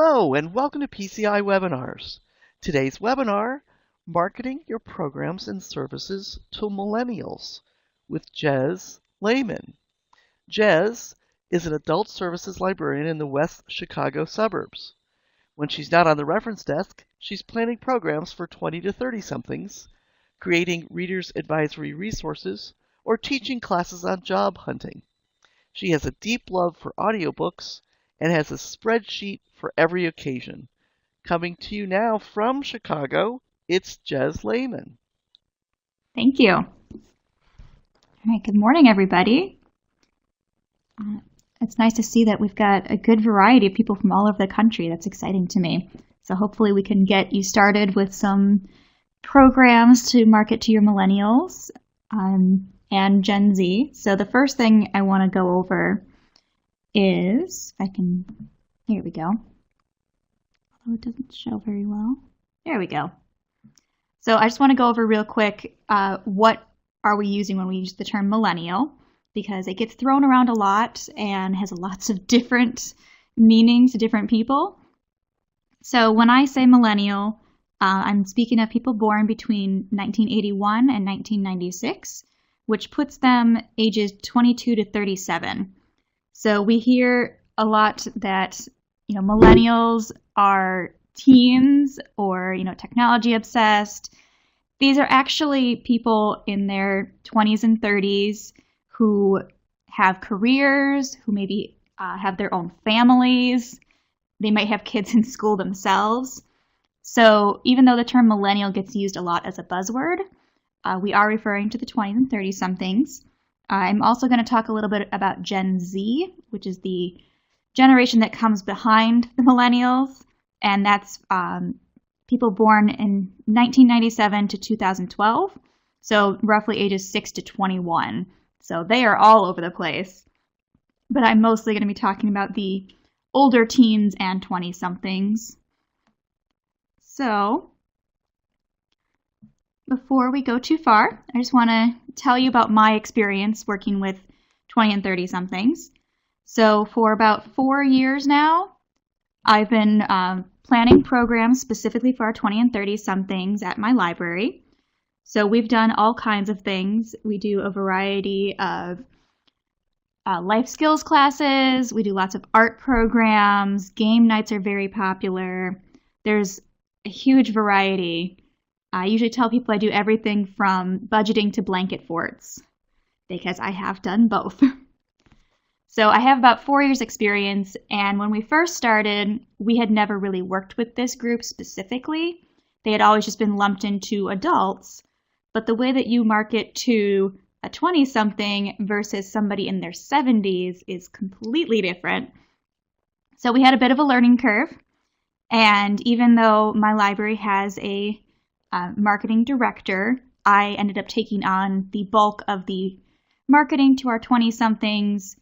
Hello and welcome to PCI Webinars. Today's webinar, Marketing Your Programs and Services to Millennials with Jez Layman. Jez is an adult services librarian in the West Chicago suburbs. When she's not on the reference desk, she's planning programs for 20 to 30-somethings, creating readers' advisory resources, or teaching classes on job hunting. She has a deep love for audiobooks and has a spreadsheet for every occasion. Coming to you now from Chicago, it's Jez Layman. Thank you. All right, good morning, everybody. It's nice to see that we've got a good variety of people from all over the country. That's exciting to me. So hopefully we can get you started with some programs to market to your millennials and Gen Z. So the first thing I want to go over is, here we go. Although it doesn't show very well. There we go. So I just want to go over real quick, what are we using when we use the term millennial, because it gets thrown around a lot and has lots of different meanings to different people. So when I say millennial, I'm speaking of people born between 1981 and 1996, which puts them ages 22 to 37. So we hear a lot that, millennials are teens or, technology obsessed. These are actually people in their 20s and 30s who have careers, who maybe have their own families. They might have kids in school themselves. So even though the term millennial gets used a lot as a buzzword, we are referring to the 20s and 30-somethings. I'm also going to talk a little bit about Gen Z, which is the generation that comes behind the millennials, and that's people born in 1997 to 2012, so roughly ages 6 to 21. So they are all over the place. But I'm mostly going to be talking about the older teens and 20-somethings. So before we go too far, I just want to tell you about my experience working with 20 and 30-somethings. So for about 4 years now, I've been planning programs specifically for our 20 and 30-somethings at my library. So we've done all kinds of things. We do a variety of life skills classes. We do lots of art programs. Game nights are very popular. There's a huge variety. I usually tell people I do everything from budgeting to blanket forts because I have done both. So I have about 4 years experience, and when we first started, we had never really worked with this group specifically. They had always just been lumped into adults, but the way that you market to a 20-something versus somebody in their 70s is completely different. So we had a bit of a learning curve, and even though my library has a marketing director, I ended up taking on the bulk of the marketing to our 20-somethings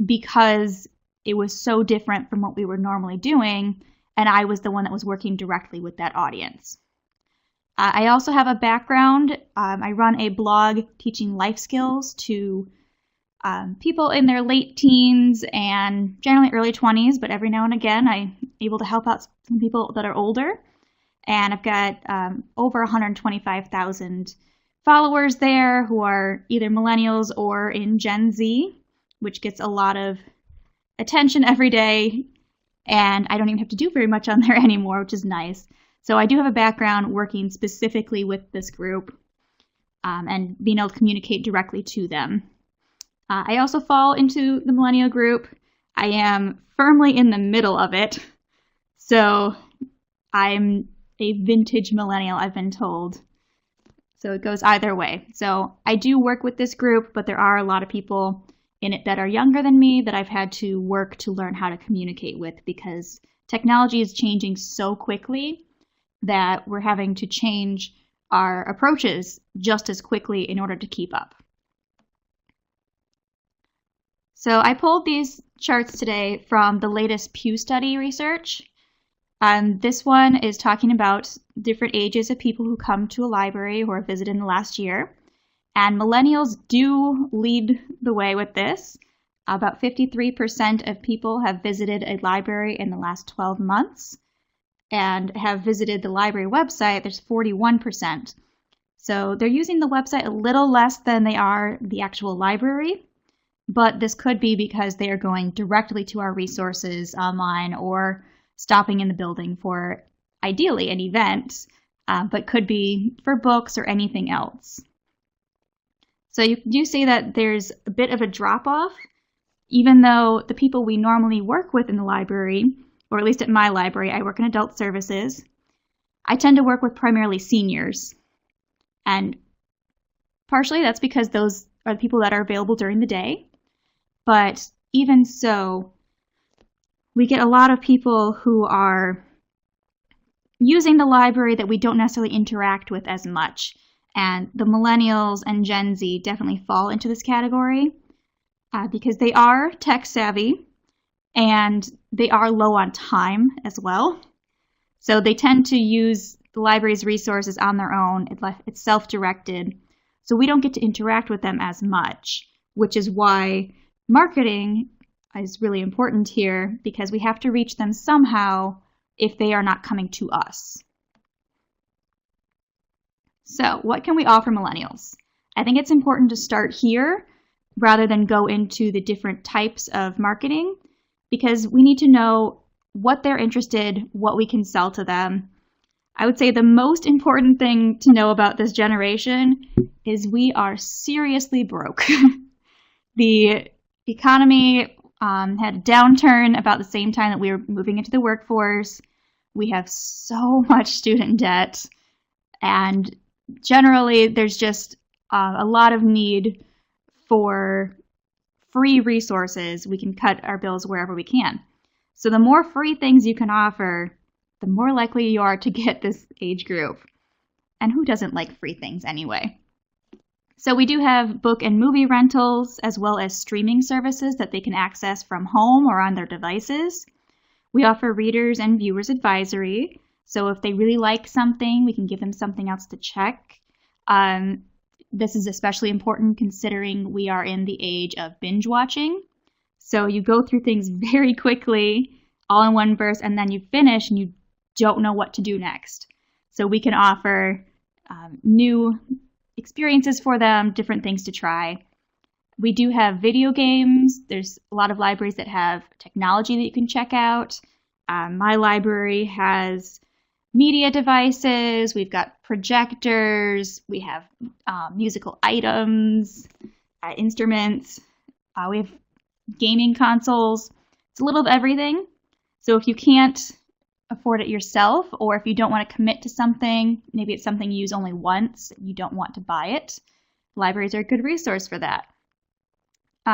because it was so different from what we were normally doing, and I was the one that was working directly with that audience. I also have a background. I run a blog teaching life skills to people in their late teens and generally early 20s, but every now and again I'm able to help out some people that are older. And I've got over 125,000 followers there who are either millennials or in Gen Z, which gets a lot of attention every day. And I don't even have to do very much on there anymore, which is nice. So I do have a background working specifically with this group and being able to communicate directly to them. I also fall into the millennial group. I am firmly in the middle of it. So I'm a vintage millennial, I've been told. So it goes either way. So I do work with this group, but there are a lot of people in it that are younger than me that I've had to work to learn how to communicate with because technology is changing so quickly that we're having to change our approaches just as quickly in order to keep up. So I pulled these charts today from the latest Pew study research. This one is talking about different ages of people who come to a library or visit in the last year. And millennials do lead the way with this. About 53% of people have visited a library in the last 12 months and have visited the library website. There's 41%. So they're using the website a little less than they are the actual library, but this could be because they are going directly to our resources online or stopping in the building for, ideally, an event, but could be for books or anything else. So you do see that there's a bit of a drop-off, even though the people we normally work with in the library, or at least at my library, I work in adult services, I tend to work with primarily seniors. And partially that's because those are the people that are available during the day. But even so, we get a lot of people who are using the library that we don't necessarily interact with as much. And the Millennials and Gen Z definitely fall into this category because they are tech savvy and they are low on time as well. So they tend to use the library's resources on their own. It's self-directed. So we don't get to interact with them as much, which is why marketing is really important here, because we have to reach them somehow if they are not coming to us. So what can we offer millennials? I think it's important to start here rather than go into the different types of marketing, because we need to know what they're interested, what we can sell to them. I would say the most important thing to know about this generation is we are seriously broke. The economy had a downturn about the same time that we were moving into the workforce. We have so much student debt, and generally there's just a lot of need for free resources. We can cut our bills wherever we can. So the more free things you can offer, the more likely you are to get this age group. And who doesn't like free things anyway? So we do have book and movie rentals, as well as streaming services that they can access from home or on their devices. We offer readers and viewers advisory. So if they really like something, we can give them something else to check. This is especially important considering we are in the age of binge watching. So you go through things very quickly, all in one burst, and then you finish and you don't know what to do next. So we can offer new experiences for them, different things to try. We do have video games. There's a lot of libraries that have technology that you can check out. My library has media devices. We've got projectors. We have musical items, instruments. We have gaming consoles. It's a little of everything. So if you can't afford it yourself, or if you don't want to commit to something, maybe it's something you use only once, you don't want to buy it, libraries are a good resource for that.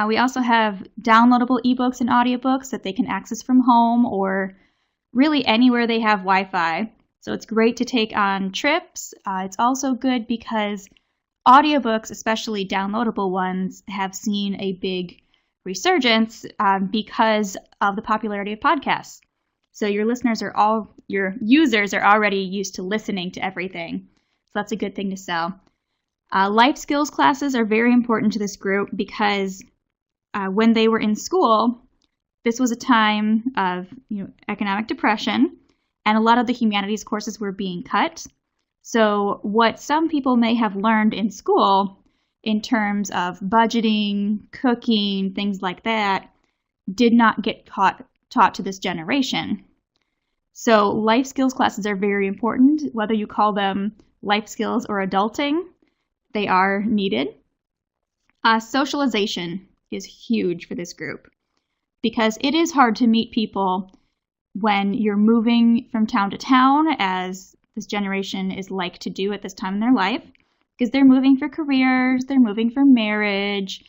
We also have downloadable ebooks and audiobooks that they can access from home or really anywhere they have Wi-Fi. So it's great to take on trips. It's also good because audiobooks, especially downloadable ones, have seen a big resurgence because of the popularity of podcasts. So your users are already used to listening to everything. So that's a good thing to sell. Life skills classes are very important to this group because when they were in school, this was a time of economic depression, and a lot of the humanities courses were being cut. So what some people may have learned in school in terms of budgeting, cooking, things like that, did not get taught to this generation. So life skills classes are very important, whether you call them life skills or adulting, they are needed. Socialization is huge for this group because it is hard to meet people when you're moving from town to town, as this generation is like to do at this time in their life, because they're moving for careers, they're moving for marriage,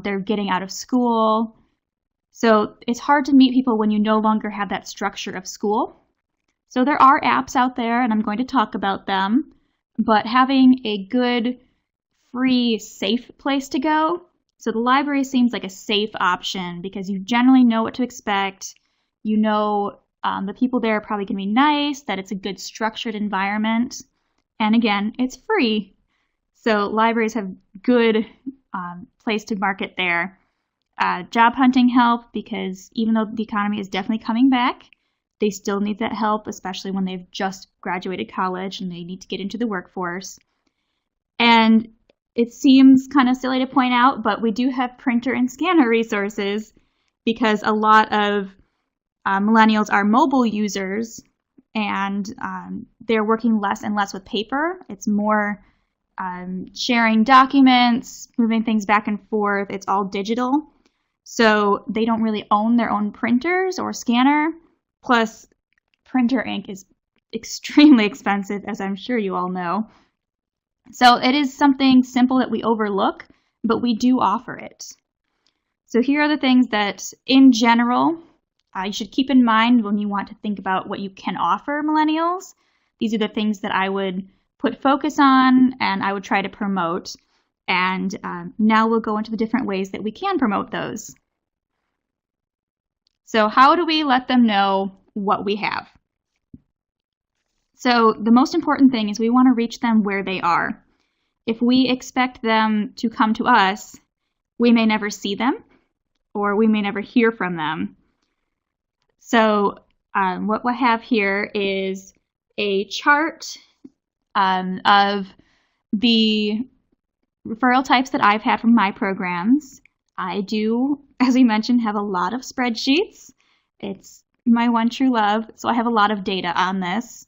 they're getting out of school. So it's hard to meet people when you no longer have that structure of school. So there are apps out there, and I'm going to talk about them, but having a good, free, safe place to go. So the library seems like a safe option because you generally know what to expect. You know the people there are probably going to be nice, that it's a good structured environment. And again, it's free. So libraries have good place to market there. job hunting help, because even though the economy is definitely coming back, they still need that help, especially when they've just graduated college and they need to get into the workforce. And it seems kind of silly to point out, but we do have printer and scanner resources because a lot of millennials are mobile users, and they're working less and less with paper. It's more sharing documents, moving things back and forth. It's all digital. So they don't really own their own printers or scanner. Plus, printer ink is extremely expensive, as I'm sure you all know. So it is something simple that we overlook, but we do offer it. So here are the things that, in general, you should keep in mind when you want to think about what you can offer millennials. These are the things that I would put focus on and I would try to promote. And now we'll go into the different ways that we can promote those. So how do we let them know what we have? So the most important thing is we want to reach them where they are. If we expect them to come to us, we may never see them or we may never hear from them. So what we have here is a chart of the referral types that I've had from my programs. I do, as we mentioned, have a lot of spreadsheets. It's my one true love, so I have a lot of data on this.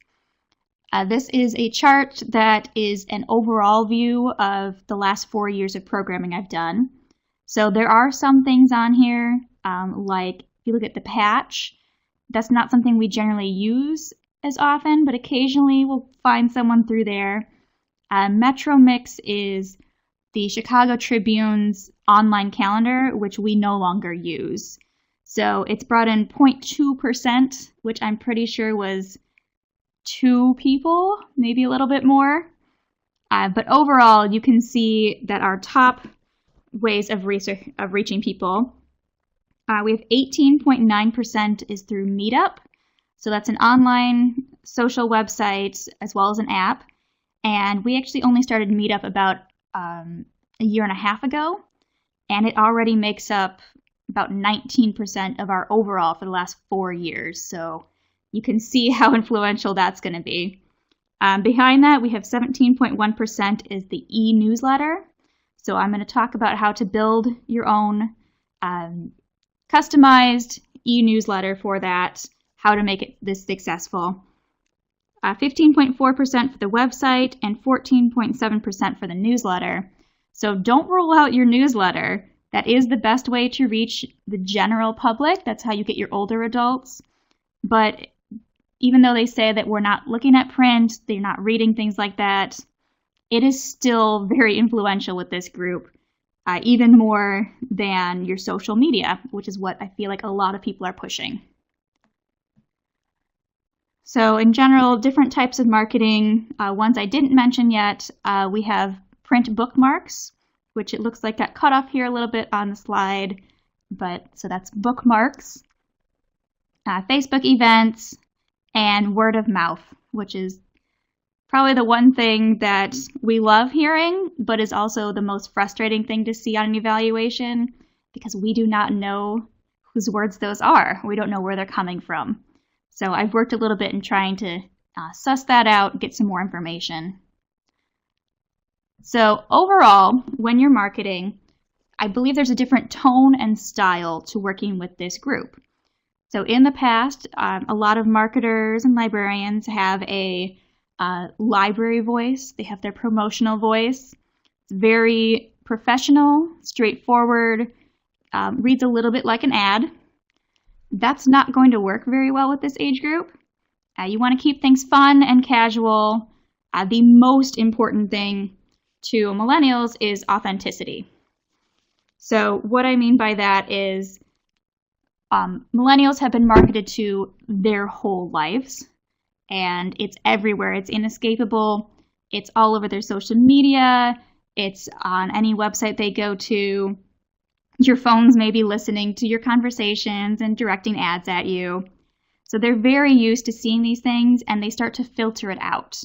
This is a chart that is an overall view of the last 4 years of programming I've done. So there are some things on here, like if you look at the patch, that's not something we generally use as often, but occasionally we'll find someone through there. Metro Mix is the Chicago Tribune's online calendar, which we no longer use. So it's brought in 0.2%, which I'm pretty sure was 2 people, maybe a little bit more. But overall, you can see that our top ways of reaching people, we have 18.9% is through Meetup. So that's an online social website as well as an app. And we actually only started Meetup about a year and a half ago, and it already makes up about 19% of our overall for the last 4 years. So you can see how influential that's going to be. Behind that, we have 17.1% is the e-newsletter. So I'm going to talk about how to build your own customized e-newsletter for that, how to make it this successful. 15.4% for the website and 14.7% for the newsletter. So don't rule out your newsletter. That is the best way to reach the general public. That's how you get your older adults. But even though they say that we're not looking at print, they're not reading things like that, it is still very influential with this group, even more than your social media, which is what I feel like a lot of people are pushing. So in general, different types of marketing. Ones I didn't mention yet, we have print bookmarks, which it looks like got cut off here a little bit on the slide, but so that's bookmarks, Facebook events, and word of mouth, which is probably the one thing that we love hearing, but is also the most frustrating thing to see on an evaluation because we do not know whose words those are. We don't know where they're coming from. So I've worked a little bit in trying to suss that out, get some more information. So overall, when you're marketing, I believe there's a different tone and style to working with this group. So in the past, a lot of marketers and librarians have a library voice. They have their promotional voice. It's very professional, straightforward, reads a little bit like an ad. That's not going to work very well with this age group. You want to keep things fun and casual. The most important thing to millennials is authenticity. So what I mean by that is millennials have been marketed to their whole lives, and it's everywhere. It's inescapable. It's all over their social media. It's on any website they go to. Your phones may be listening to your conversations and directing ads at you. So they're very used to seeing these things, and they start to filter it out.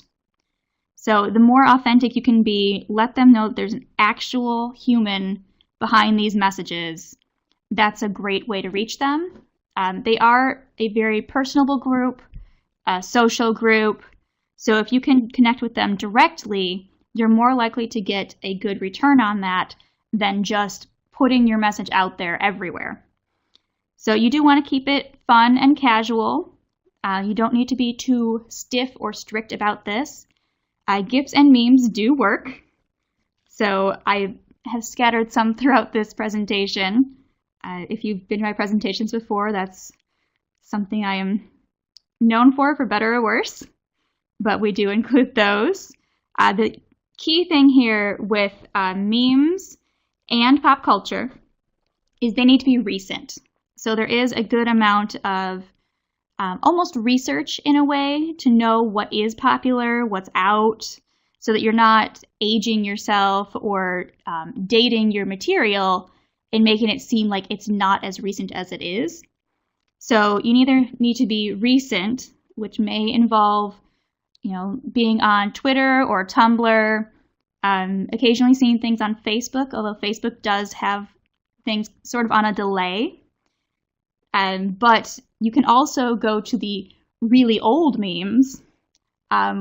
So the more authentic you can be, let them know that there's an actual human behind these messages. that's a great way to reach them. They are a very personable group, a social group. So if you can connect with them directly, you're more likely to get a good return on that than just putting your message out there everywhere. So you do want to keep it fun and casual. You don't need to be too stiff or strict about this. GIFs and memes do work. So I have scattered some throughout this presentation. If you've been to my presentations before, that's something I am known for better or worse. But we do include those. The key thing here with memes and pop culture is they need to be recent. So there is a good amount of almost research in a way to know what is popular, what's out, so that you're not aging yourself or dating your material and making it seem like it's not as recent as it is. So you either need to be recent, which may involve being on Twitter or Tumblr, occasionally seeing things on Facebook, although Facebook does have things sort of on a delay. But you can also go to the really old memes,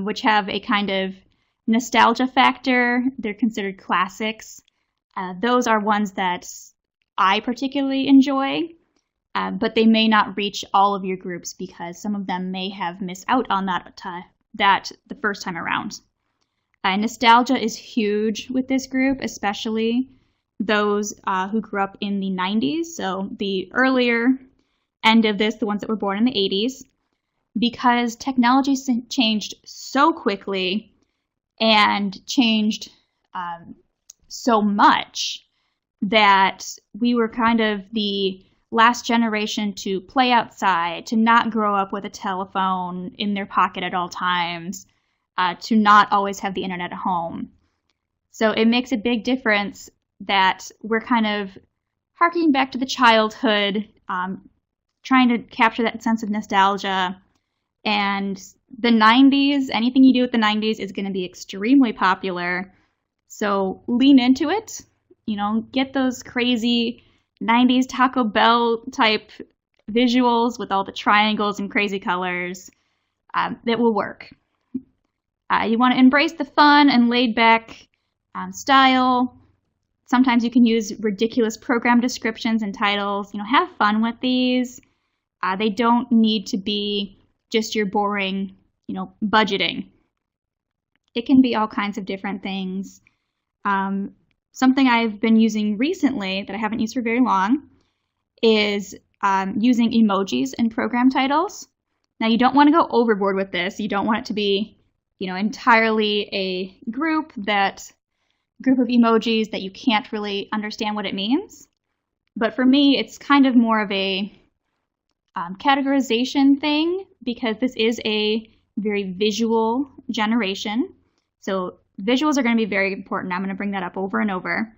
which have a kind of nostalgia factor. They're considered classics. Those are ones that I particularly enjoy, but they may not reach all of your groups because some of them may have missed out on that the first time around. Nostalgia is huge with this group, especially those who grew up in the 90s, so the earlier end of this, the ones that were born in the 80s, because technology changed so quickly and changed so much that we were kind of the last generation to play outside, to not grow up with a telephone in their pocket at all times, to not always have the internet at home. So it makes a big difference that we're kind of harking back to the childhood, trying to capture that sense of nostalgia. And the 90s, anything you do with the 90s is going to be extremely popular. So lean into it, get those crazy 90s Taco Bell type visuals with all the triangles and crazy colors. That will work. You want to embrace the fun and laid back style. Sometimes you can use ridiculous program descriptions and titles. Have fun with these. They don't need to be just your boring, budgeting. It can be all kinds of different things. Something I've been using recently that I haven't used for very long is using emojis in program titles. Now, you don't want to go overboard with this. You don't want it to be, entirely a group of emojis that you can't really understand what it means. But for me, it's kind of more of a categorization thing because this is a very visual generation. So visuals are going to be very important. I'm going to bring that up over and over.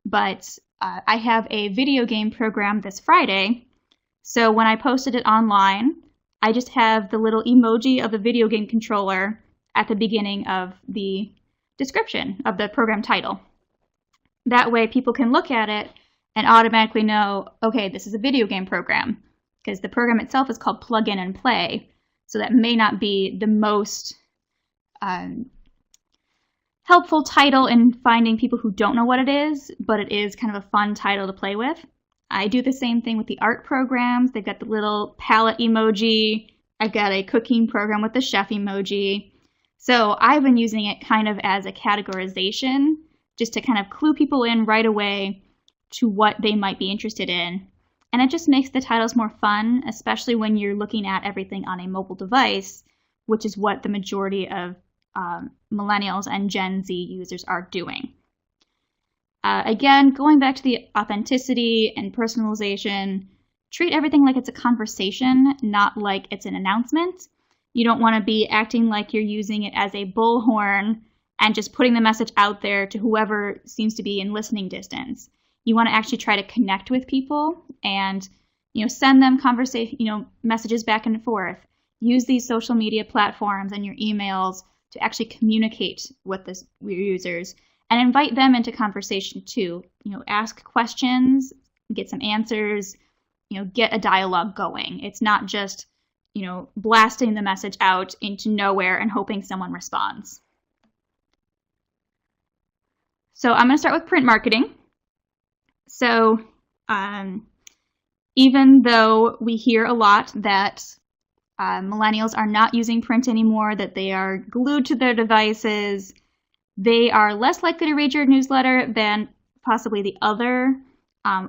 But I have a video game program this Friday. So when I posted it online, I just have the little emoji of the video game controller at the beginning of the description of the program title. That way people can look at it and automatically know, okay, this is a video game program, because the program itself is called Plug In and Play. So that may not be the most helpful title in finding people who don't know what it is, but it is kind of a fun title to play with. I do the same thing with the art programs. They've got the little palette emoji. I've got a cooking program with the chef emoji. So I've been using it kind of as a categorization, just to kind of clue people in right away to what they might be interested in. And it just makes the titles more fun, especially when you're looking at everything on a mobile device, which is what the majority of Millennials and Gen Z users are doing. Again, going back to the authenticity and personalization, treat everything like it's a conversation, not like it's an announcement. You don't want to be acting like you're using it as a bullhorn and just putting the message out there to whoever seems to be in listening distance. You want to actually try to connect with people and, send them messages back and forth. Use these social media platforms and your emails to actually communicate with your users and invite them into conversation too. Ask questions, get some answers, get a dialogue going. It's not just, blasting the message out into nowhere and hoping someone responds. So I'm going to start with print marketing. So even though we hear a lot that millennials are not using print anymore, that they are glued to their devices, they are less likely to read your newsletter than possibly the other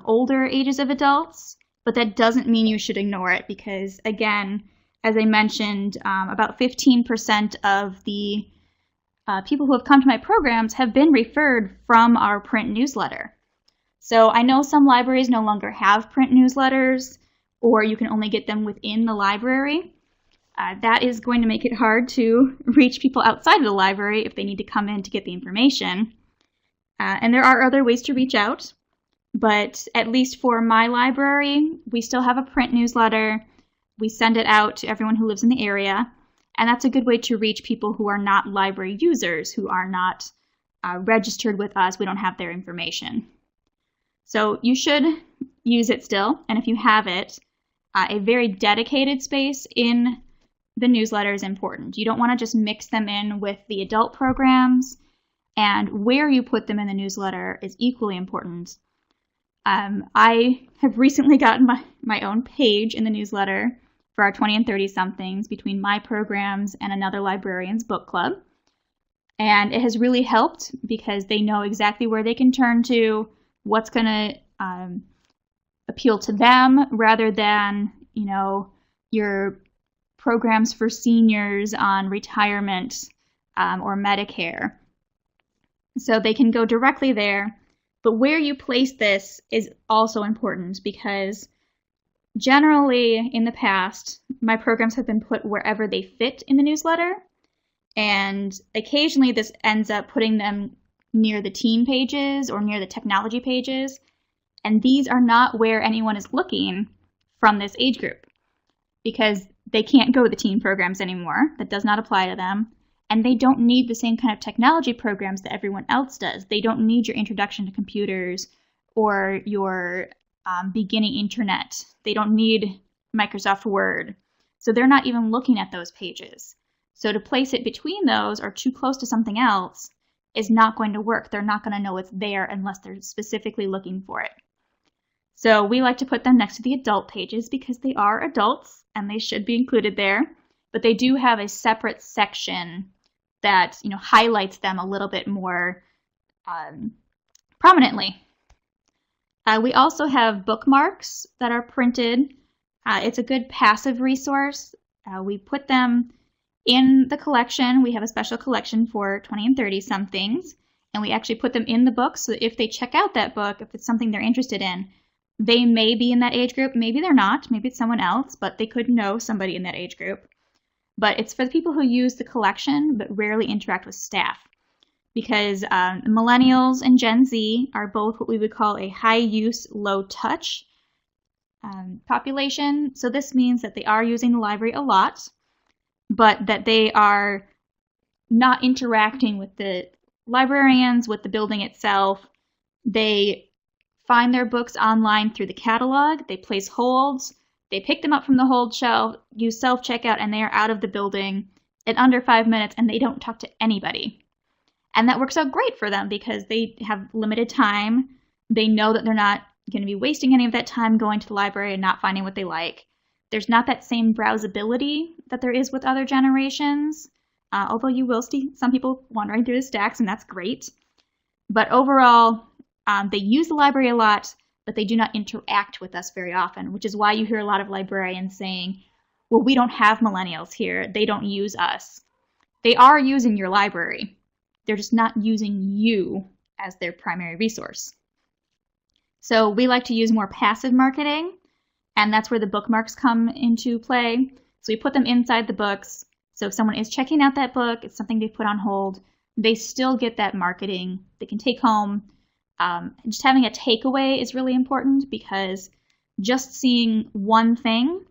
older ages of adults, but that doesn't mean you should ignore it because, again, as I mentioned, about 15% of the people who have come to my programs have been referred from our print newsletter. So I know some libraries no longer have print newsletters, or you can only get them within the library. That is going to make it hard to reach people outside of the library if they need to come in to get the information. And there are other ways to reach out, but at least for my library, we still have a print newsletter. We send it out to everyone who lives in the area, and that's a good way to reach people who are not library users, who are not registered with us. We don't have their information. So you should use it still, and if you have it, a very dedicated space in the newsletter is important. You don't want to just mix them in with the adult programs, and where you put them in the newsletter is equally important. I have recently gotten my own page in the newsletter for our 20 and 30-somethings between my programs and another librarian's book club. And it has really helped because they know exactly where they can turn to, what's going to appeal to them, rather than, your programs for seniors on retirement or Medicare. So they can go directly there. But where you place this is also important because generally in the past, my programs have been put wherever they fit in the newsletter. And occasionally this ends up putting them near the teen pages or near the technology pages. And these are not where anyone is looking from this age group because they can't go to the teen programs anymore. That does not apply to them. And they don't need the same kind of technology programs that everyone else does. They don't need your introduction to computers or your beginning internet. They don't need Microsoft Word. So they're not even looking at those pages. So to place it between those or too close to something else is not going to work. They're not going to know it's there unless they're specifically looking for it. So we like to put them next to the adult pages because they are adults and they should be included there. But they do have a separate section that highlights them a little bit more prominently. We also have bookmarks that are printed. It's a good passive resource. We put them in the collection. We have a special collection for 20 and 30-somethings, and we actually put them in the book so that if they check out that book, if it's something they're interested in, they may be in that age group. Maybe they're not. Maybe it's someone else, but they could know somebody in that age group. But it's for the people who use the collection but rarely interact with staff. Because Millennials and Gen Z are both what we would call a high-use, low-touch population. So this means that they are using the library a lot, but that they are not interacting with the librarians, with the building itself. They find their books online through the catalog. They place holds. They pick them up from the hold shelf, use self-checkout, and they are out of the building in under 5 minutes, and they don't talk to anybody. And that works out great for them because they have limited time. They know that they're not going to be wasting any of that time going to the library and not finding what they like. There's not that same browsability that there is with other generations, although you will see some people wandering through the stacks, and that's great. But overall, they use the library a lot, but they do not interact with us very often, which is why you hear a lot of librarians saying, well, we don't have millennials here. They don't use us. They are using your library. They're just not using you as their primary resource. So we like to use more passive marketing, and that's where the bookmarks come into play. So we put them inside the books. So if someone is checking out that book, it's something they put on hold, they still get that marketing they can take home. Just having a takeaway is really important because just seeing one thing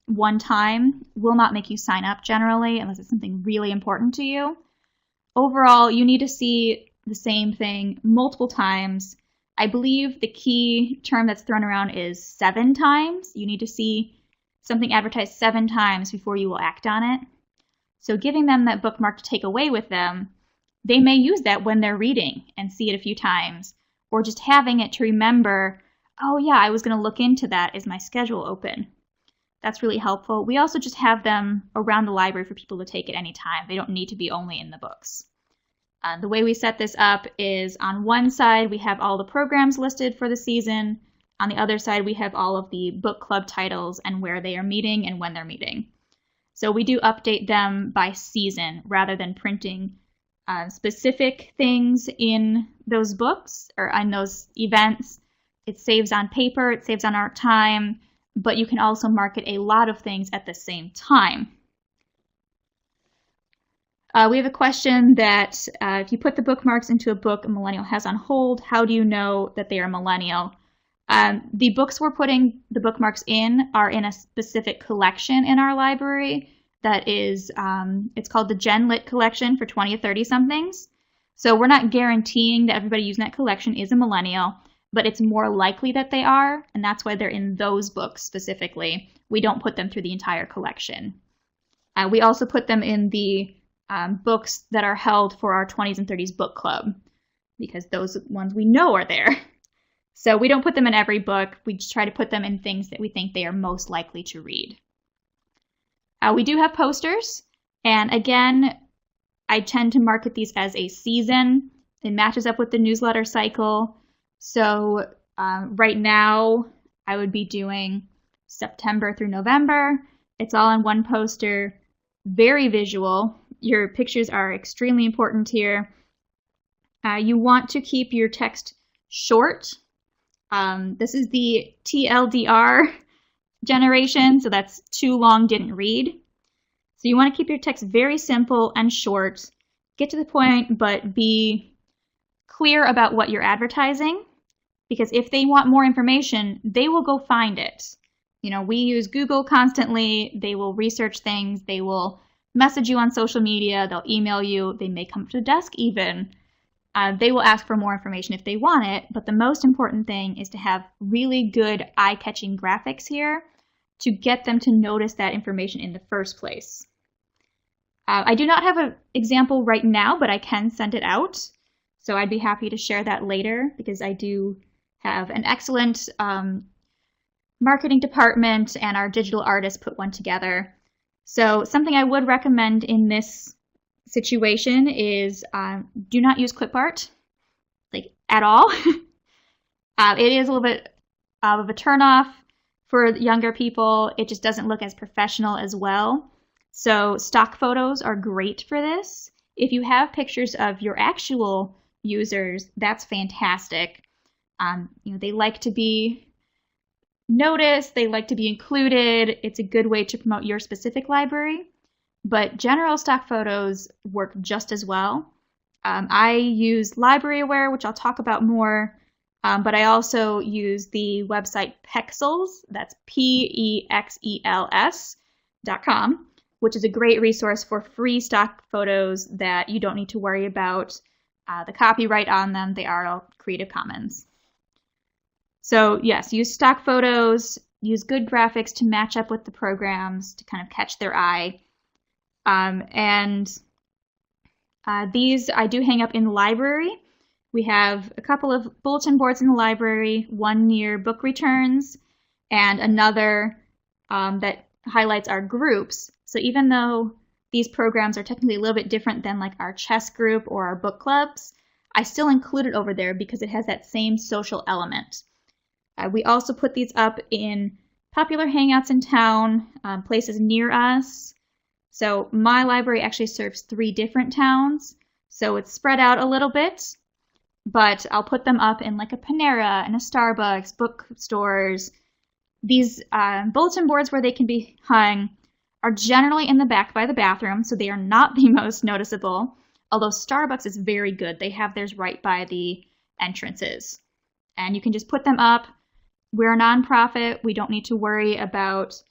one time will not make you sign up generally unless it's something really important to you. Overall, you need to see the same thing multiple times I believe the key term that's thrown around is 7 times. You need to see something advertised 7 times before you will act on it. So giving them that bookmark to take away with them, they may use that when they're reading and see it a few times, or just having it to remember, oh yeah, I was going to look into that. Is my schedule open? That's really helpful. We also just have them around the library for people to take at any time. They don't need to be only in the books. The way we set this up is on one side we have all the programs listed for the season. On the other side we have all of the book club titles and where they are meeting and when they're meeting. So we do update them by season rather than printing specific things in those books or in those events. It saves on paper, it saves on our time, but you can also market a lot of things at the same time. We have a question that if you put the bookmarks into a book a millennial has on hold, how do you know that they are millennial? The books we're putting the bookmarks in are in a specific collection in our library that is, it's called the Gen Lit collection for 20 to 30 somethings. So we're not guaranteeing that everybody using that collection is a millennial, but it's more likely that they are, and that's why they're in those books specifically. We don't put them through the entire collection. We also put them in the books that are held for our 20s and 30s book club, because those ones we know are there. So we don't put them in every book. We just try to put them in things that we think they are most likely to read. We do have posters, and again, I tend to market these as a season. It matches up with the newsletter cycle. So right now, I would be doing September through November. It's all on one poster, very visual. Your pictures are extremely important here. You want to keep your text short. This is the TLDR generation, so that's too long, didn't read. So you want to keep your text very simple and short. Get to the point, but be clear about what you're advertising, because if they want more information, they will go find it. You know, we use Google constantly. They will research things. They will message you on social media. They'll email you. They may come to the desk even. They will ask for more information if they want it, but the most important thing is to have really good eye-catching graphics here to get them to notice that information in the first place. I do not have an example right now, but I can send it out. So I'd be happy to share that later because I do have an excellent marketing department and our digital artists put one together. So something I would recommend in this situation is do not use clip art, like at all. It is a little bit of a turnoff for younger people. It just doesn't look as professional as well. So stock photos are great for this. If you have pictures of your actual users, that's fantastic. You know, they like to be noticed, they like to be included. It's a good way to promote your specific library. But general stock photos work just as well. I use Library Aware, which I'll talk about more, but I also use the website Pexels, that's PEXELS.com, which is a great resource for free stock photos that you don't need to worry about the copyright on them. They are all Creative Commons. So yes, use stock photos, use good graphics to match up with the programs to kind of catch their eye. These I do hang up in the library. We have a couple of bulletin boards in the library, one near book returns and another that highlights our groups. So even though these programs are technically a little bit different than like our chess group or our book clubs, I still include it over there because it has that same social element. We also put these up in popular hangouts in town, places near us. So my library actually serves 3 different towns, so it's spread out a little bit, but I'll put them up in like a Panera and a Starbucks, bookstores. These bulletin boards where they can be hung are generally in the back by the bathroom, so they are not the most noticeable, although Starbucks is very good. They have theirs right by the entrances, and you can just put them up. We're a nonprofit. We don't need to worry about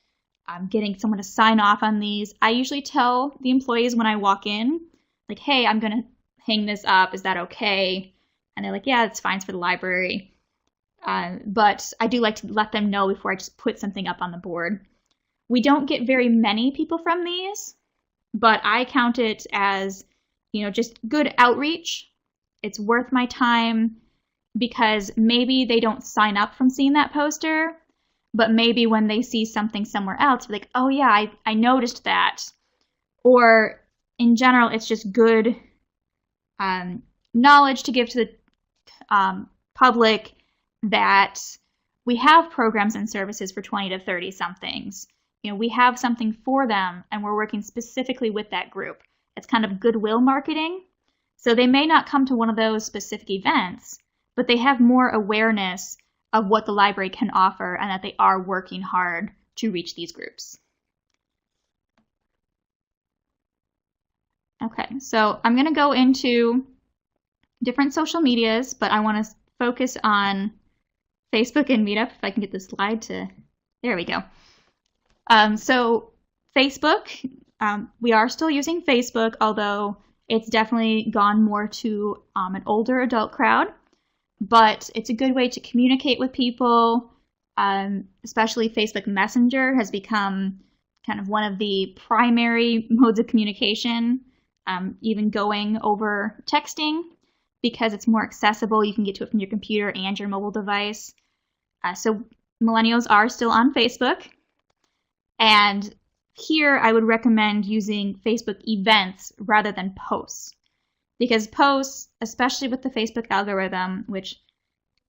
getting someone to sign off on these. I usually tell the employees when I walk in, like, hey, I'm going to hang this up. Is that okay? And they're like, yeah, it's fine for the library. but I do like to let them know before I just put something up on the board. We don't get very many people from these, but I count it as, just good outreach. It's worth my time because maybe they don't sign up from seeing that poster, but maybe when they see something somewhere else, like, oh yeah, I noticed that. Or in general, it's just good knowledge to give to the public that we have programs and services for 20 to 30 somethings. We have something for them and we're working specifically with that group. It's kind of goodwill marketing. So they may not come to one of those specific events, but they have more awareness of what the library can offer and that they are working hard to reach these groups. Okay, so I'm going to go into different social medias, but I want to focus on Facebook and Meetup. If I can get the slide to, there we go. So Facebook, we are still using Facebook, although it's definitely gone more to an older adult crowd, but it's a good way to communicate with people, especially Facebook Messenger has become kind of one of the primary modes of communication, even going over texting because it's more accessible. You can get to it from your computer and your mobile device. So millennials are still on Facebook. And here I would recommend using Facebook events rather than posts. Because posts, especially with the Facebook algorithm, which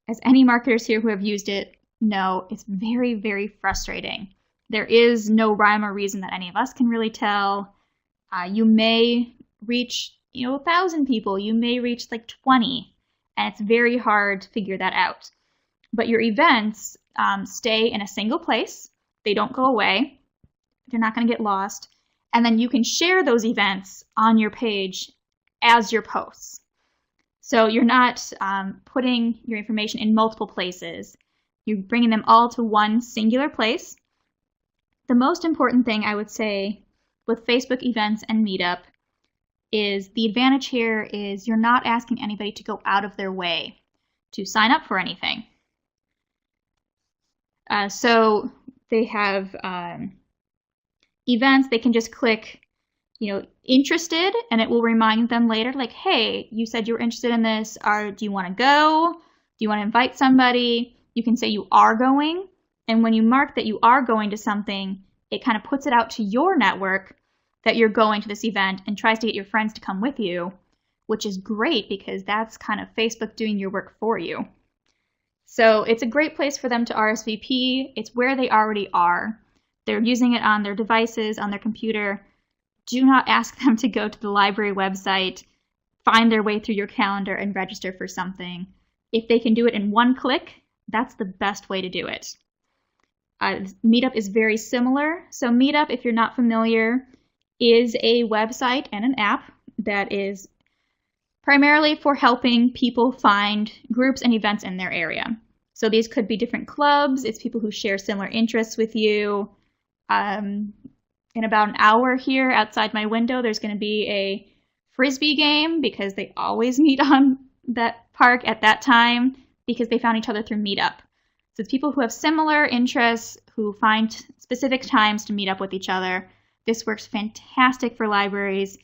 as any marketers here who have used it know, it's very, very frustrating. There is no rhyme or reason that any of us can really tell. You may reach 1,000 people, you may reach like 20, and it's very hard to figure that out. But your events stay in a single place. They don't go away. They're not going to get lost. And then you can share those events on your page as your posts. So you're not putting your information in multiple places. You're bringing them all to one singular place. The most important thing I would say with Facebook events and Meetup is the advantage here is you're not asking anybody to go out of their way to sign up for anything. So they have events, they can just click, interested, and it will remind them later, like, hey, you said you were interested in this. Do you want to go? Do you want to invite somebody? You can say you are going. And when you mark that you are going to something, it kind of puts it out to your network that you're going to this event and tries to get your friends to come with you, which is great because that's kind of Facebook doing your work for you. So it's a great place for them to RSVP. It's where they already are. They're using it on their devices, on their computer. Do not ask them to go to the library website, find their way through your calendar, and register for something. If they can do it in one click, that's the best way to do it. Meetup is very similar. So Meetup, if you're not familiar, is a website and an app that is primarily for helping people find groups and events in their area. So these could be different clubs. It's people who share similar interests with you. In about an hour here outside my window, there's going to be a Frisbee game because they always meet on that park at that time because they found each other through Meetup. So it's people who have similar interests who find specific times to meet up with each other. This works fantastic for libraries,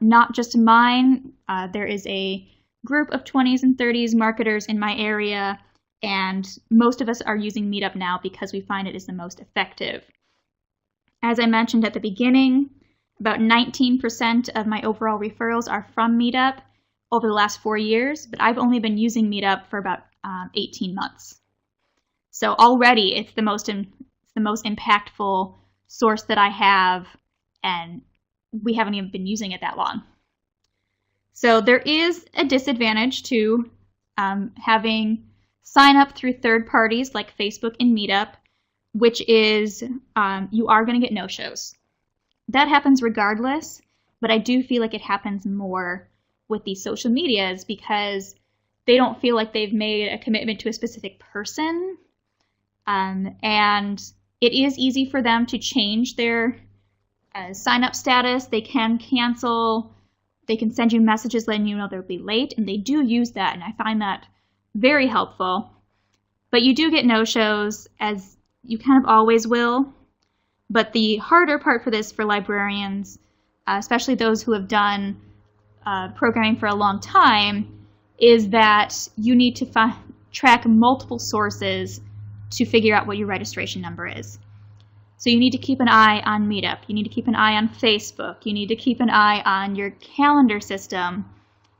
not just mine. There is a group of 20s and 30s marketers in my area, and most of us are using Meetup now because we find it is the most effective. As I mentioned at the beginning, about 19% of my overall referrals are from Meetup over the last 4 years, but I've only been using Meetup for about 18 months. So already it's the most impactful source that I have, and we haven't even been using it that long. So there is a disadvantage to having sign up through third parties like Facebook and Meetup, which is you are going to get no-shows. That happens regardless, but I do feel like it happens more with these social medias because they don't feel like they've made a commitment to a specific person. And it is easy for them to change their sign-up status. They can cancel. They can send you messages letting you know they'll be late, and they do use that, and I find that very helpful. But you do get no-shows, as you kind of always will. But the harder part for this for librarians, especially those who have done programming for a long time, is that you need to track multiple sources to figure out what your registration number is. So you need to keep an eye on Meetup. You need to keep an eye on Facebook. You need to keep an eye on your calendar system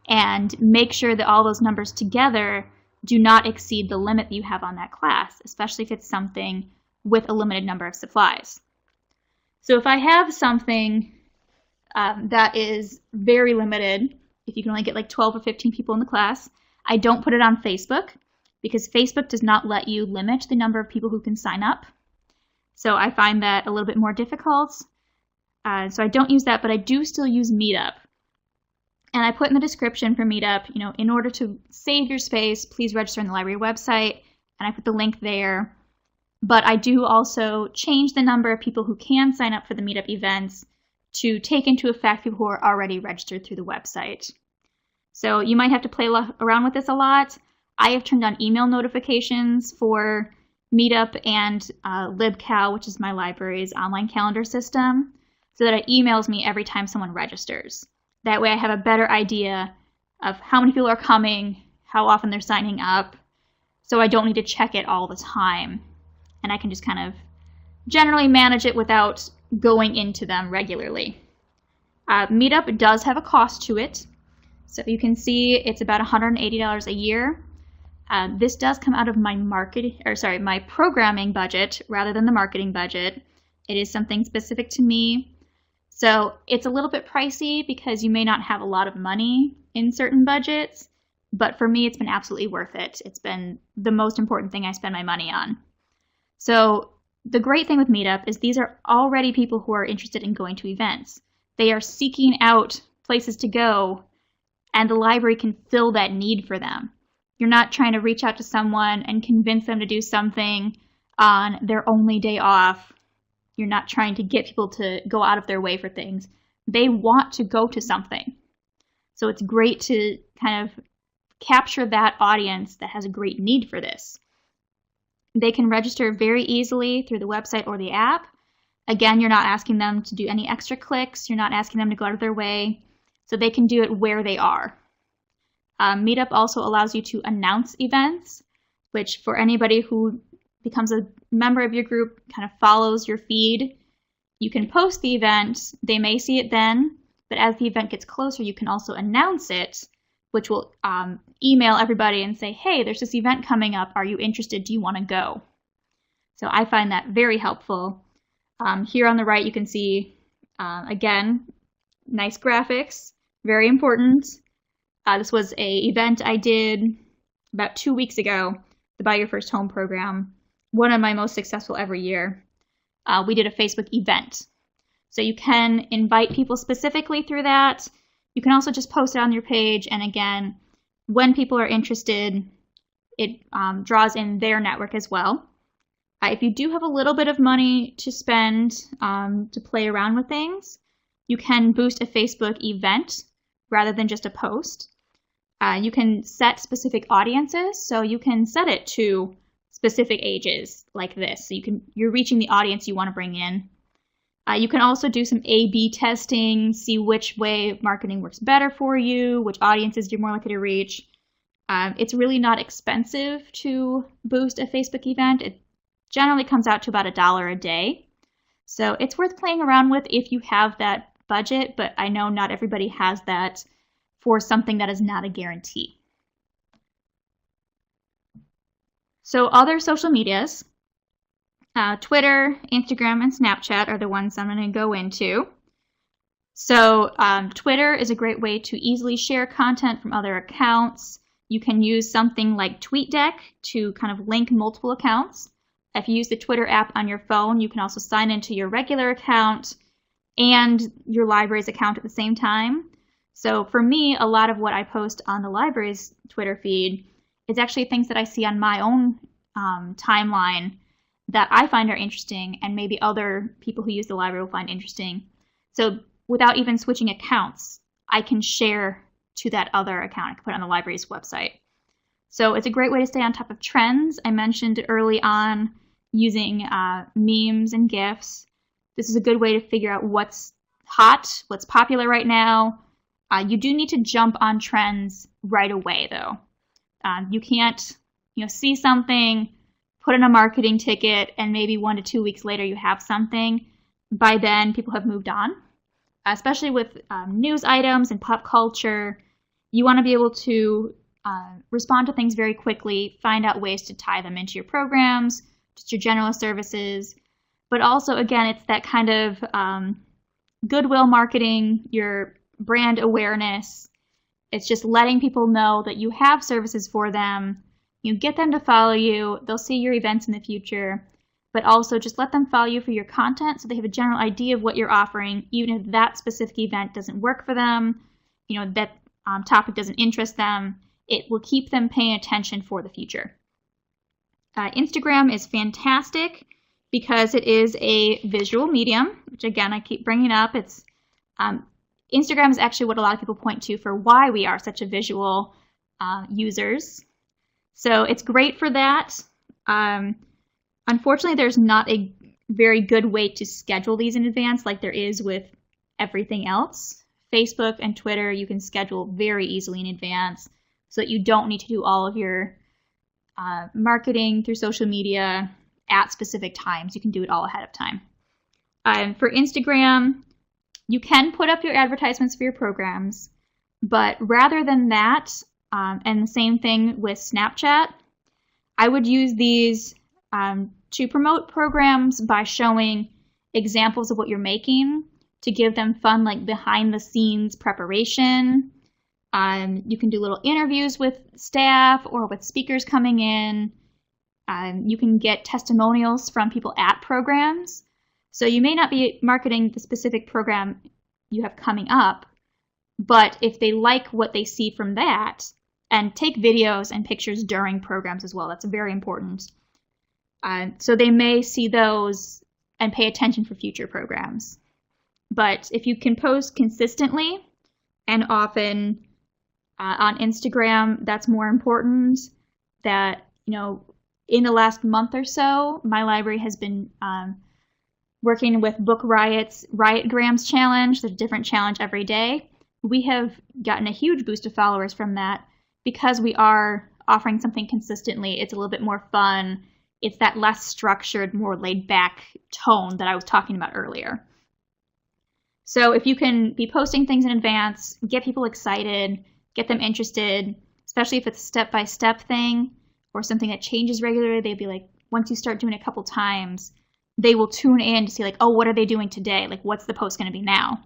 and make sure that all those numbers together do not exceed the limit that you have on that class, especially if it's something with a limited number of supplies. So if I have something that is very limited, if you can only get like 12 or 15 people in the class, I don't put it on Facebook because Facebook does not let you limit the number of people who can sign up. So I find that a little bit more difficult. So I don't use that, but I do still use Meetup. And I put in the description for Meetup, in order to save your space, please register on the library website. And I put the link there. But I do also change the number of people who can sign up for the Meetup events to take into effect people who are already registered through the website. So you might have to play around with this a lot. I have turned on email notifications for Meetup and LibCal, which is my library's online calendar system, so that it emails me every time someone registers. That way I have a better idea of how many people are coming, how often they're signing up, so I don't need to check it all the time. And I can just kind of generally manage it without going into them regularly. Meetup does have a cost to it. So you can see it's about $180 a year. This does come out of my my programming budget rather than the marketing budget. It is something specific to me. So it's a little bit pricey because you may not have a lot of money in certain budgets, but for me it's been absolutely worth it. It's been the most important thing I spend my money on. So the great thing with Meetup is these are already people who are interested in going to events. They are seeking out places to go, and the library can fill that need for them. You're not trying to reach out to someone and convince them to do something on their only day off. You're not trying to get people to go out of their way for things. They want to go to something. So it's great to kind of capture that audience that has a great need for this. They can register very easily through the website or the app. Again, you're not asking them to do any extra clicks. You're not asking them to go out of their way. So they can do it where they are. Meetup also allows you to announce events, which for anybody who becomes a member of your group, kind of follows your feed. You can post the event. They may see it then, but as the event gets closer, you can also announce it, which will email everybody and say, hey, there's this event coming up. Are you interested? Do you want to go? So I find that very helpful. Here on the right, you can see, again, nice graphics, very important. This was an event I did about 2 weeks ago, the Buy Your First Home program, one of my most successful every year. We did a Facebook event. So you can invite people specifically through that. You can also just post it on your page. And again, when people are interested, it draws in their network as well. If you do have a little bit of money to spend to play around with things, you can boost a Facebook event rather than just a post. You can set specific audiences, so you can set it to specific ages like this. So you're reaching the audience you want to bring in. You can also do some A/B testing, see which way marketing works better for you, which audiences you're more likely to reach. It's really not expensive to boost a Facebook event. It generally comes out to about $1 a day. So it's worth playing around with if you have that budget, but I know not everybody has that for something that is not a guarantee. So other social medias, Twitter, Instagram, and Snapchat are the ones I'm going to go into. So Twitter is a great way to easily share content from other accounts. You can use something like TweetDeck to kind of link multiple accounts. If you use the Twitter app on your phone, you can also sign into your regular account and your library's account at the same time. So for me, a lot of what I post on the library's Twitter feed is actually things that I see on my own timeline that I find are interesting and maybe other people who use the library will find interesting. So without even switching accounts, I can share to that other account I can put on the library's website. So it's a great way to stay on top of trends. I mentioned early on using memes and GIFs. This is a good way to figure out what's hot, what's popular right now. You do need to jump on trends right away, though. You can't, see something, put in a marketing ticket, and maybe 1 to 2 weeks later you have something. By then, people have moved on. Especially with news items and pop culture, you want to be able to respond to things very quickly, find out ways to tie them into your programs, just your general services. But also, again, it's that kind of goodwill marketing, your brand awareness. It's just letting people know that you have services for them. You get them to follow you. They'll see your events in the future. But also just let them follow you for your content so they have a general idea of what you're offering, even if that specific event doesn't work for them, that topic doesn't interest them. It will keep them paying attention for the future. Instagram is fantastic because it is a visual medium, which again, I keep bringing up. It's Instagram is actually what a lot of people point to for why we are such a visual users. So it's great for that. Unfortunately, there's not a very good way to schedule these in advance like there is with everything else. Facebook and Twitter, you can schedule very easily in advance so that you don't need to do all of your marketing through social media at specific times. You can do it all ahead of time. For Instagram, you can put up your advertisements for your programs, but rather than that, and the same thing with Snapchat, I would use these to promote programs by showing examples of what you're making to give them fun, like behind the scenes preparation. You can do little interviews with staff or with speakers coming in. You can get testimonials from people at programs. So you may not be marketing the specific program you have coming up, but if they like what they see from that, and take videos and pictures during programs as well, that's very important. So they may see those and pay attention for future programs. But if you can post consistently and often on Instagram, that's more important. That, in the last month or so, my library has been working with Book Riot's Riotgrams challenge. There's a different challenge every day. We have gotten a huge boost of followers from that because we are offering something consistently. It's a little bit more fun. It's that less structured, more laid-back tone that I was talking about earlier. So if you can be posting things in advance, get people excited, get them interested, especially if it's a step-by-step thing or something that changes regularly, they'd be like, once you start doing it a couple times, they will tune in to see like, oh, what are they doing today? Like, what's the post going to be now?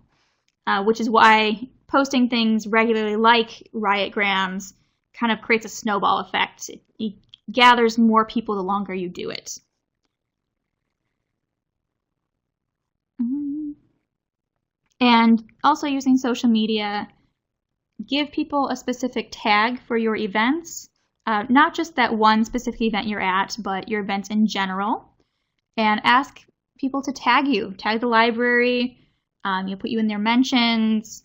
Which is why posting things regularly like Riotgrams kind of creates a snowball effect. It gathers more people the longer you do it. And also using social media, give people a specific tag for your events, not just that one specific event you're at, but your events in general. And ask people to tag you, tag the library, put you in their mentions,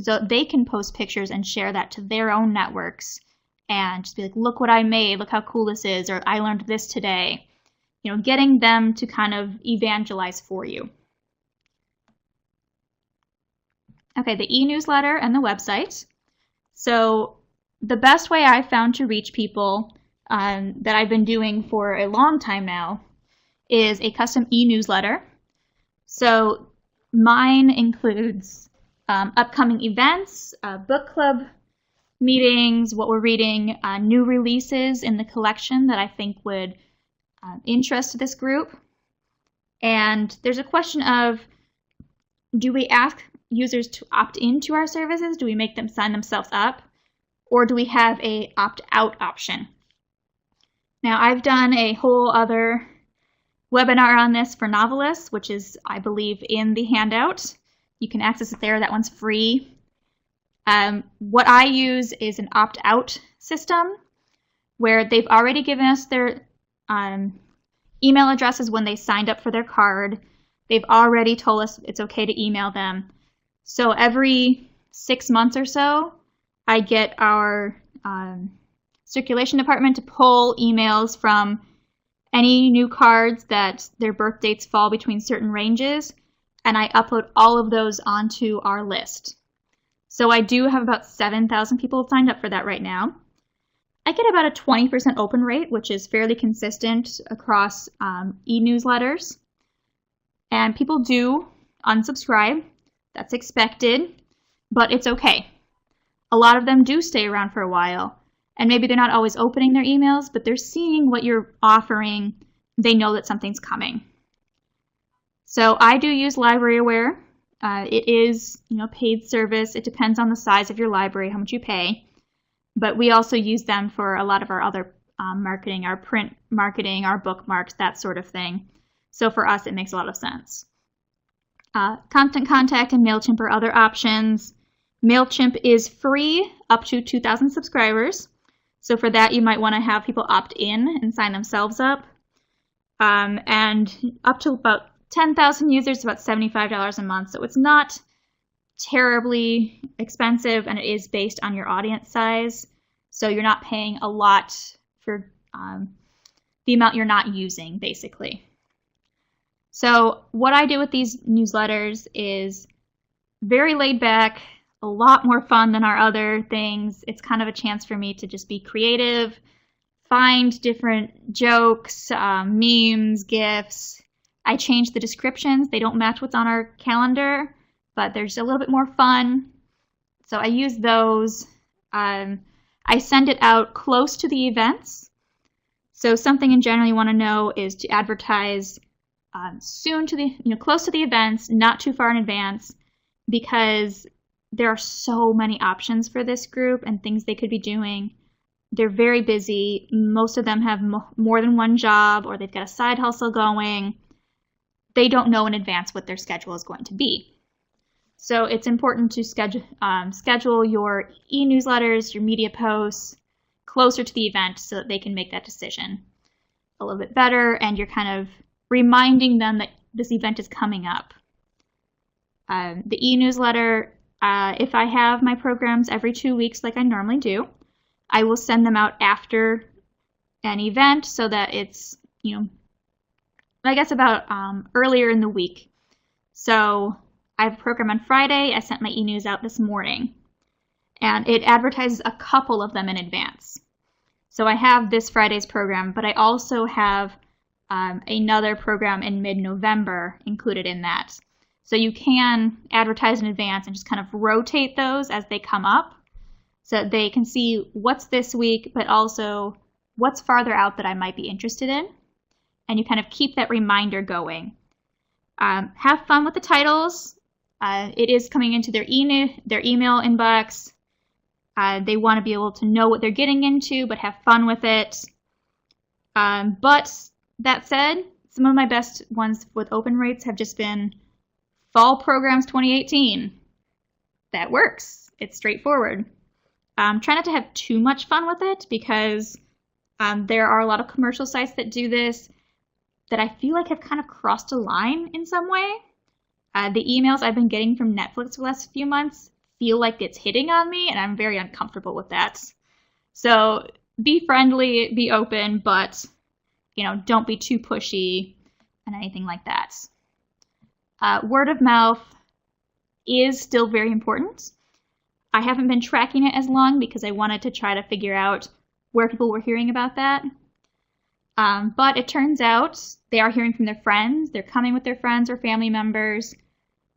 so they can post pictures and share that to their own networks and just be like, look what I made, look how cool this is, or I learned this today. Getting them to kind of evangelize for you. Okay, the e-newsletter and the website. So the best way I've found to reach people that I've been doing for a long time now is a custom e-newsletter. So mine includes upcoming events, book club meetings, what we're reading, new releases in the collection that I think would interest this group. And there's a question of, do we ask users to opt into our services? Do we make them sign themselves up? Or do we have a opt-out option? Now, I've done a whole other webinar on this for novelists, which is, I believe, in the handout. You can access it there. That one's free. What I use is an opt-out system where they've already given us their email addresses when they signed up for their card. They've already told us it's okay to email them. So every 6 months or so, I get our circulation department to pull emails from any new cards that their birth dates fall between certain ranges, and I upload all of those onto our list. So I do have about 7,000 people signed up for that right now. I get about a 20% open rate, which is fairly consistent across e-newsletters. And people do unsubscribe. That's expected, but it's okay. A lot of them do stay around for a while, and maybe they're not always opening their emails, but they're seeing what you're offering. They know that something's coming. So I do use Library Aware. It is, paid service. It depends on the size of your library, how much you pay. But we also use them for a lot of our other marketing, our print marketing, our bookmarks, that sort of thing. So for us, it makes a lot of sense. Constant Contact and MailChimp are other options. MailChimp is free up to 2,000 subscribers. So for that, you might want to have people opt in and sign themselves up. And up to about 10,000 users, about $75 a month. So it's not terribly expensive, and it is based on your audience size. So you're not paying a lot for the amount you're not using, basically. So what I do with these newsletters is very laid back, a lot more fun than our other things. It's kind of a chance for me to just be creative, find different jokes, memes, GIFs. I change the descriptions. They don't match what's on our calendar, but they're just a little bit more fun. So I use those. I send it out close to the events. So something in general you want to know is to advertise soon to the, close to the events, not too far in advance, because there are so many options for this group and things they could be doing. They're very busy. Most of them have more than one job, or they've got a side hustle going. They don't know in advance what their schedule is going to be. So it's important to schedule your e-newsletters, your media posts closer to the event so that they can make that decision a little bit better, and you're kind of reminding them that this event is coming up. The e-newsletter, if I have my programs every 2 weeks like I normally do, I will send them out after an event so that it's, I guess about earlier in the week. So I have a program on Friday. I sent my e-news out this morning, and it advertises a couple of them in advance. So I have this Friday's program, but I also have another program in mid-November included in that. So you can advertise in advance and just kind of rotate those as they come up so that they can see what's this week, but also what's farther out that I might be interested in. And you kind of keep that reminder going. Have fun with the titles. It is coming into their email inbox. They want to be able to know what they're getting into, but have fun with it. But that said, some of my best ones with open rates have just been Fall Programs 2018. That works. It's straightforward. Try not to have too much fun with it, because there are a lot of commercial sites that do this that I feel like have kind of crossed a line in some way. The emails I've been getting from Netflix the last few months feel like it's hitting on me, and I'm very uncomfortable with that. So be friendly, be open, but don't be too pushy and anything like that. Word of mouth is still very important. I haven't been tracking it as long because I wanted to try to figure out where people were hearing about that. But it turns out they are hearing from their friends. They're coming with their friends or family members.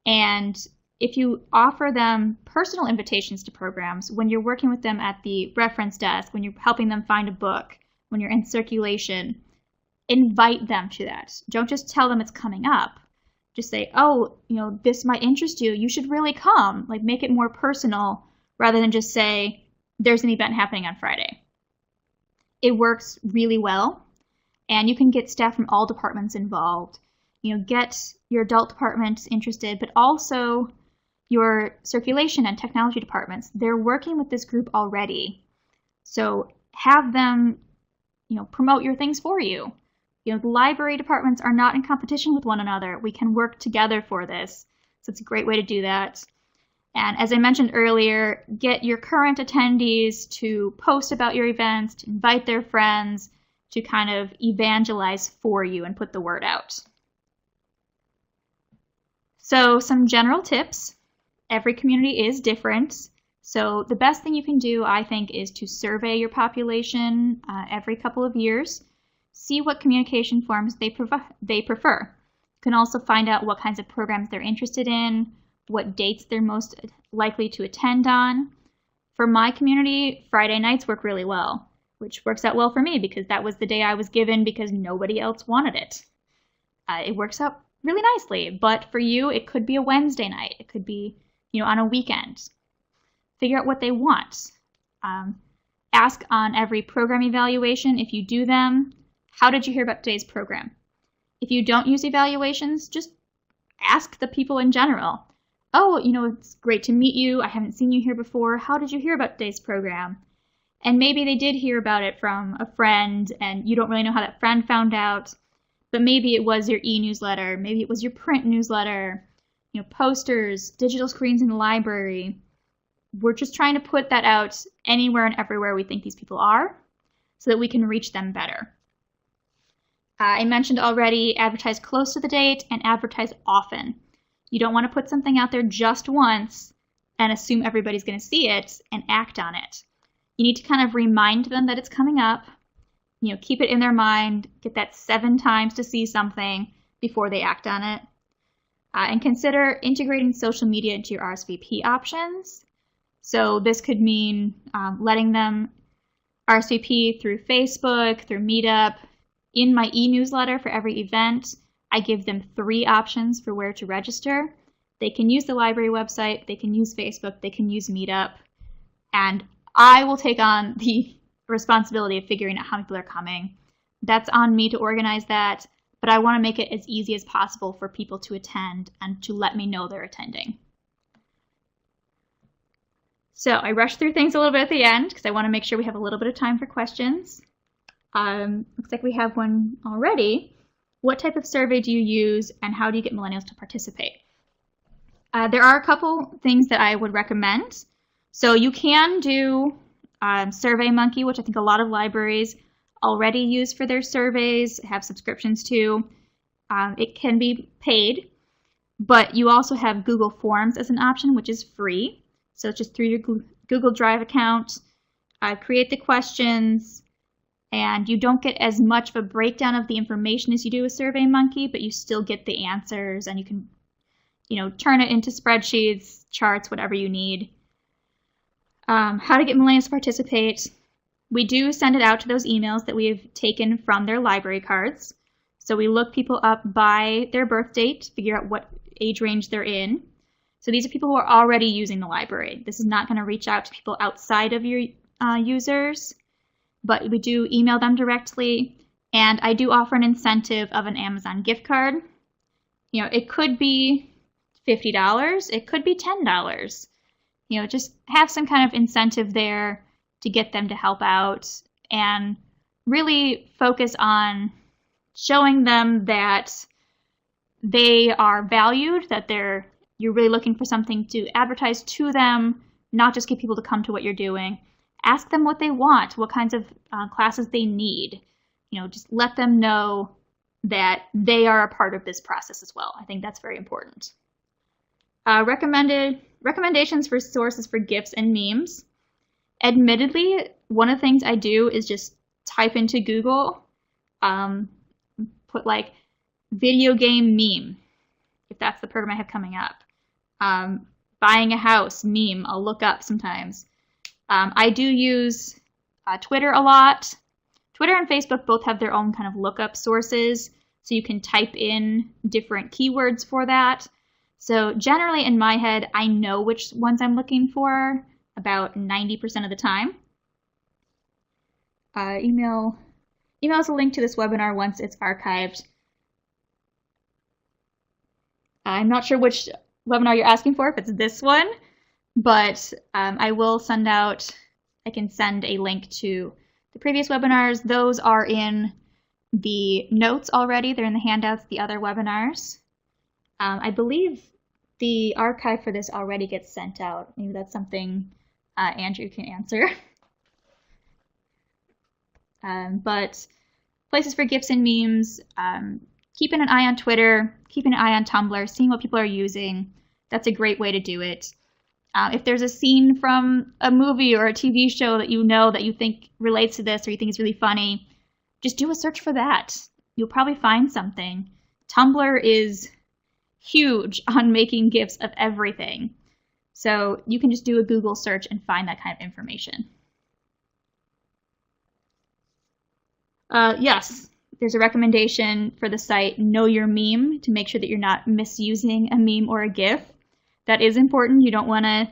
And if you offer them personal invitations to programs, when you're working with them at the reference desk, when you're helping them find a book, when you're in circulation, invite them to that. Don't just tell them it's coming up. Just say, oh, this might interest you. You should really come. Like, make it more personal rather than just say, there's an event happening on Friday. It works really well. And you can get staff from all departments involved. Get your adult department interested, but also your circulation and technology departments. They're working with this group already. So have them, promote your things for you. The library departments are not in competition with one another. We can work together for this. So it's a great way to do that. And as I mentioned earlier, get your current attendees to post about your events, to invite their friends, to kind of evangelize for you and put the word out. So some general tips. Every community is different. So the best thing you can do, I think, is to survey your population every couple of years. See what communication forms they prefer. You can also find out what kinds of programs they're interested in, what dates they're most likely to attend on. For my community, Friday nights work really well, which works out well for me because that was the day I was given because nobody else wanted it. It works out really nicely, but for you, it could be a Wednesday night. It could be, on a weekend. Figure out what they want. Ask on every program evaluation, if you do them, how did you hear about today's program? If you don't use evaluations, just ask the people in general. Oh, it's great to meet you. I haven't seen you here before. How did you hear about today's program? And maybe they did hear about it from a friend and you don't really know how that friend found out, but maybe it was your e-newsletter. Maybe it was your print newsletter, posters, digital screens in the library. We're just trying to put that out anywhere and everywhere we think these people are so that we can reach them better. I mentioned already, advertise close to the date and advertise often. You don't want to put something out there just once and assume everybody's going to see it and act on it. You need to kind of remind them that it's coming up, keep it in their mind, get that 7 times to see something before they act on it. And consider integrating social media into your RSVP options. So this could mean letting them RSVP through Facebook, through Meetup. In my e-newsletter for every event, I give them 3 options for where to register. They can use the library website, they can use Facebook, they can use Meetup, and I will take on the responsibility of figuring out how many people are coming. That's on me to organize that, but I want to make it as easy as possible for people to attend and to let me know they're attending. So I rushed through things a little bit at the end because I want to make sure we have a little bit of time for questions. Looks like we have one already. What type of survey do you use and how do you get millennials to participate? There are a couple things that I would recommend. So you can do SurveyMonkey, which I think a lot of libraries already use for their surveys, have subscriptions to. It can be paid, but you also have Google Forms as an option, which is free. So just through your Google Drive account, create the questions, and you don't get as much of a breakdown of the information as you do with SurveyMonkey, but you still get the answers, and you can, turn it into spreadsheets, charts, whatever you need. How to get millennials to participate. We do send it out to those emails that we've taken from their library cards. So we look people up by their birth date, figure out what age range they're in. So these are people who are already using the library. This is not going to reach out to people outside of your users, but we do email them directly. And I do offer an incentive of an Amazon gift card. It could be $50, it could be $10. Just have some kind of incentive there to get them to help out and really focus on showing them that they are valued, that you're really looking for something to advertise to them, not just get people to come to what you're doing. Ask them what they want, what kinds of classes they need. Just let them know that they are a part of this process as well. I think that's very important. Recommendations for sources for GIFs and memes. Admittedly, one of the things I do is just type into Google, put like video game meme, if that's the program I have coming up. Buying a house meme, I'll look up sometimes. I do use Twitter a lot. Twitter and Facebook both have their own kind of lookup sources, so you can type in different keywords for that. So generally in my head, I know which ones I'm looking for about 90% of the time. Email is a link to this webinar once it's archived. I'm not sure which webinar you're asking for, if it's this one, but I can send a link to the previous webinars. Those are in the notes already. They're in the handouts, the other webinars. I believe The archive for this already gets sent out. Maybe that's something Andrew can answer. But places for GIFs and memes, keeping an eye on Twitter, keeping an eye on Tumblr, seeing what people are using. That's a great way to do it. If there's a scene from a movie or a TV show that you think relates to this or you think is really funny, just do a search for that. You'll probably find something. Tumblr is huge on making GIFs of everything. So you can just do a Google search and find that kind of information. Yes, there's a recommendation for the site Know Your Meme to make sure that you're not misusing a meme or a GIF. That is important. You don't want to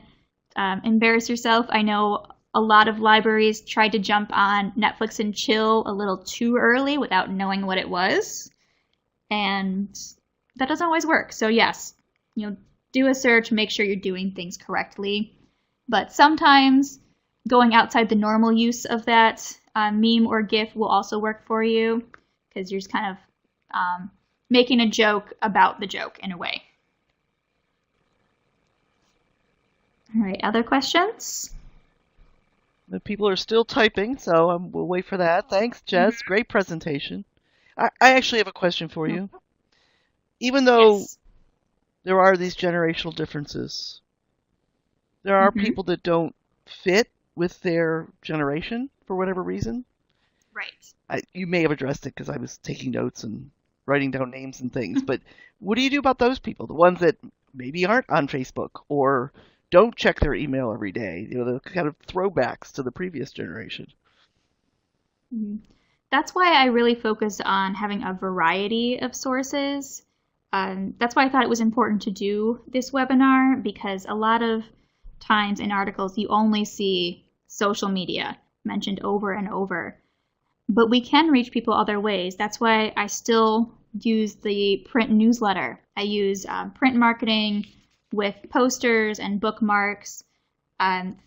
embarrass yourself. I know a lot of libraries tried to jump on Netflix and chill a little too early without knowing what it was. And that doesn't always work. So yes, do a search, make sure you're doing things correctly. But sometimes going outside the normal use of that meme or GIF will also work for you because you're just kind of making a joke about the joke in a way. All right, other questions? The people are still typing, so we'll wait for that. Thanks, Jez. Great presentation. I actually have a question for you. Even though there are these generational differences, there are people that don't fit with their generation for whatever reason. Right. You may have addressed it because I was taking notes and writing down names and things, but what do you do about those people? The ones that maybe aren't on Facebook or don't check their email every day, the kind of throwbacks to the previous generation. That's why I really focused on having a variety of sources. That's why I thought it was important to do this webinar, because a lot of times in articles you only see social media mentioned over and over. But we can reach people other ways. That's why I still use the print newsletter. I use print marketing with posters and bookmarks,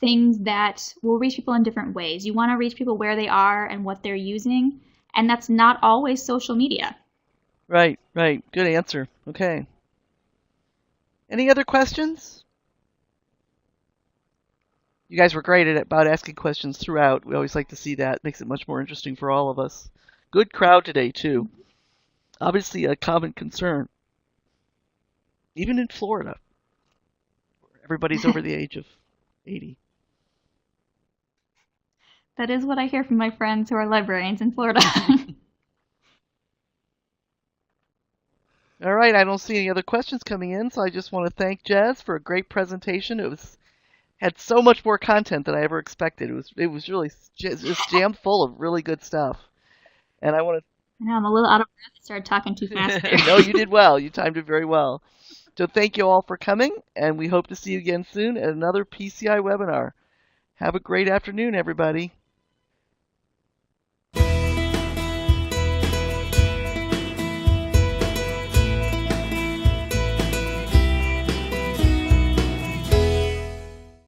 things that will reach people in different ways. You want to reach people where they are and what they're using, and that's not always social media. Right. Good answer. Okay. Any other questions? You guys were great about asking questions throughout. We always like to see that. It makes it much more interesting for all of us. Good crowd today, too. Obviously a common concern. Even in Florida. Everybody's over the age of 80. That is what I hear from my friends who are librarians in Florida. All right, I don't see any other questions coming in, so I just want to thank Jez for a great presentation. It had so much more content than I ever expected. It was really just jammed full of really good stuff. And I want to. I know, I'm a little out of breath. I started talking too fast there. No, you did well. You timed it very well. So thank you all for coming, and we hope to see you again soon at another PCI webinar. Have a great afternoon, everybody.